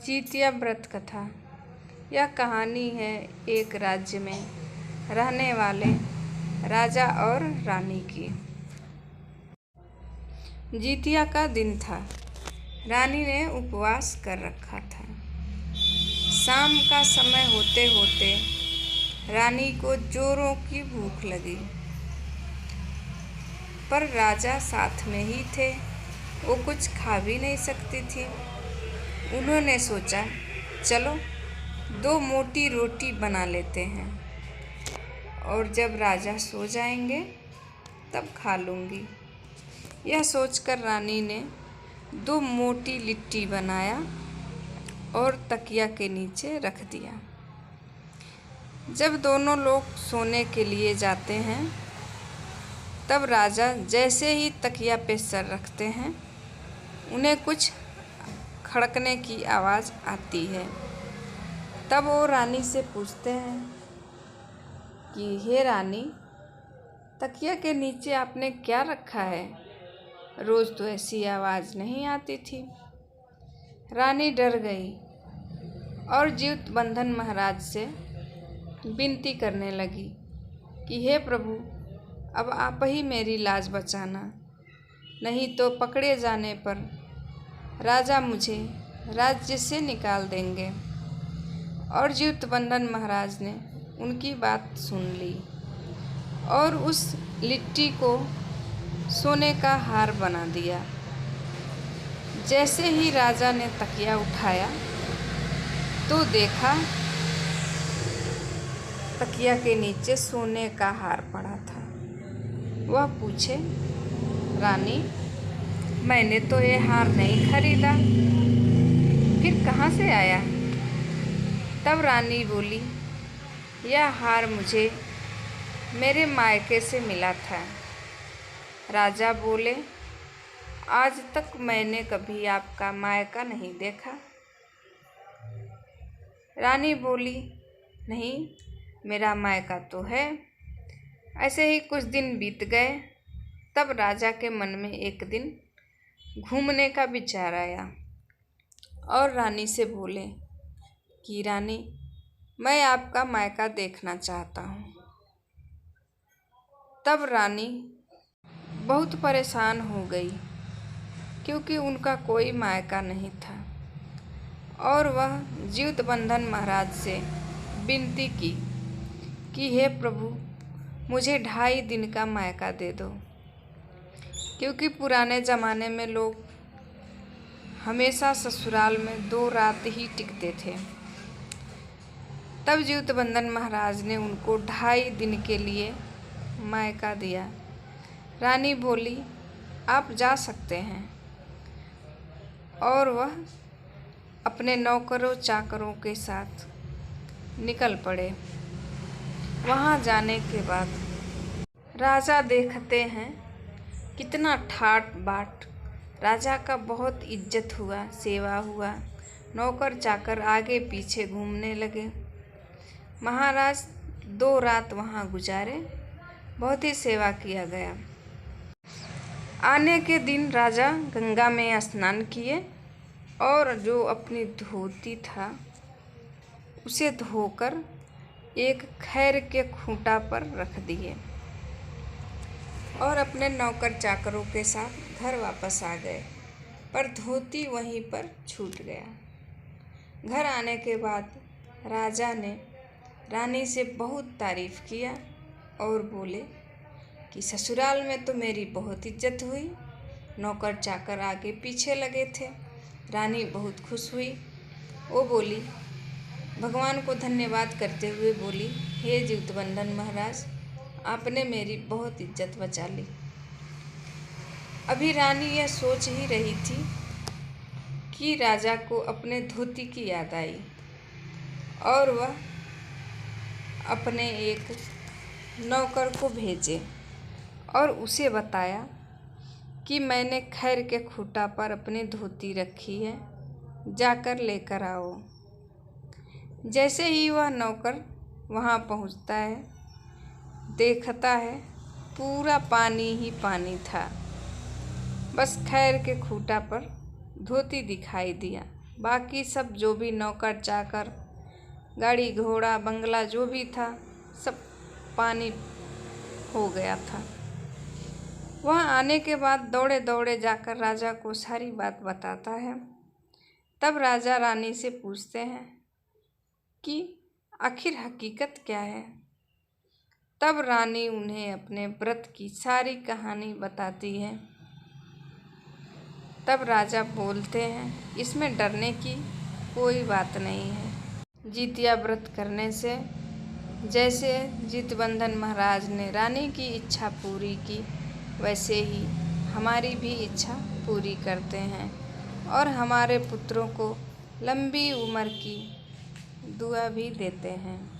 जीतिया व्रत कथा। यह कहानी है एक राज्य में रहने वाले राजा और रानी की। जीतिया का दिन था। रानी ने उपवास कर रखा था। शाम का समय होते होते रानी को जोरों की भूख लगी, पर राजा साथ में ही थे, वो कुछ खा भी नहीं सकती थी। उन्होंने सोचा, चलो 2 मोटी रोटी बना लेते हैं और जब राजा सो जाएंगे तब खा लूँगी। यह सोचकर रानी ने 2 मोटी लिट्टी बनाया और तकिया के नीचे रख दिया। जब दोनों लोग सोने के लिए जाते हैं तब राजा जैसे ही तकिया पे सर रखते हैं उन्हें कुछ खड़कने की आवाज़ आती है। तब वो रानी से पूछते हैं कि हे रानी, तकिया के नीचे आपने क्या रखा है? रोज़ तो ऐसी आवाज़ नहीं आती थी। रानी डर गई और जीवतबंधन महाराज से विनती करने लगी कि हे प्रभु, अब आप ही मेरी लाज बचाना, नहीं तो पकड़े जाने पर राजा मुझे राज्य से निकाल देंगे। और जीवतबंधन महाराज ने उनकी बात सुन ली और उस लिट्टी को सोने का हार बना दिया। जैसे ही राजा ने तकिया उठाया तो देखा तकिया के नीचे सोने का हार पड़ा था। वह पूछे, रानी, मैंने तो ये हार नहीं खरीदा, फिर कहाँ से आया? तब रानी बोली, यह हार मुझे मेरे मायके से मिला था। राजा बोले, आज तक मैंने कभी आपका मायका नहीं देखा। रानी बोली, नहीं, मेरा मायका तो है। ऐसे ही कुछ दिन बीत गए। तब राजा के मन में एक दिन घूमने का विचार आया और रानी से बोले कि रानी, मैं आपका मायका देखना चाहता हूँ। तब रानी बहुत परेशान हो गई क्योंकि उनका कोई मायका नहीं था और वह जीवतबंधन महाराज से विनती की कि हे प्रभु, मुझे 2.5 दिन का मायका दे दो, क्योंकि पुराने ज़माने में लोग हमेशा ससुराल में 2 रात ही टिकते थे। तब जीवतबंधन महाराज ने उनको 2.5 दिन के लिए मायका दिया। रानी बोली, आप जा सकते हैं। और वह अपने नौकरों चाकरों के साथ निकल पड़े। वहाँ जाने के बाद राजा देखते हैं कितना ठाट बाट। राजा का बहुत इज्जत हुआ, सेवा हुआ। नौकर चाकर आगे पीछे घूमने लगे। महाराज 2 रात वहाँ गुजारे। बहुत ही सेवा किया गया। आने के दिन राजा गंगा में स्नान किए और जो अपनी धोती था उसे धोकर एक खैर के खूंटा पर रख दिए और अपने नौकर चाकरों के साथ घर वापस आ गए, पर धोती वहीं पर छूट गया। घर आने के बाद राजा ने रानी से बहुत तारीफ़ किया और बोले कि ससुराल में तो मेरी बहुत इज्जत हुई, नौकर चाकर आगे पीछे लगे थे। रानी बहुत खुश हुई। वो बोली, भगवान को धन्यवाद करते हुए बोली, हे जीवतबंधन महाराज, आपने मेरी बहुत इज्जत बचा ली। अभी रानी यह सोच ही रही थी कि राजा को अपने धोती की याद आई और वह अपने एक नौकर को भेजे और उसे बताया कि मैंने खैर के खूंटा पर अपनी धोती रखी है, जाकर लेकर आओ। जैसे ही वह नौकर वहाँ पहुँचता है, देखता है पूरा पानी ही पानी था। बस खैर के खूंटा पर धोती दिखाई दिया। बाकी सब जो भी नौकर चाकर, गाड़ी घोड़ा बंगला जो भी था सब पानी हो गया था। वह आने के बाद दौड़े दौड़े जाकर राजा को सारी बात बताता है। तब राजा रानी से पूछते हैं कि आखिर हकीकत क्या है। तब रानी उन्हें अपने व्रत की सारी कहानी बताती है। तब राजा बोलते हैं, इसमें डरने की कोई बात नहीं है। जितिया व्रत करने से जैसे जितबंधन महाराज ने रानी की इच्छा पूरी की, वैसे ही हमारी भी इच्छा पूरी करते हैं और हमारे पुत्रों को लंबी उम्र की दुआ भी देते हैं।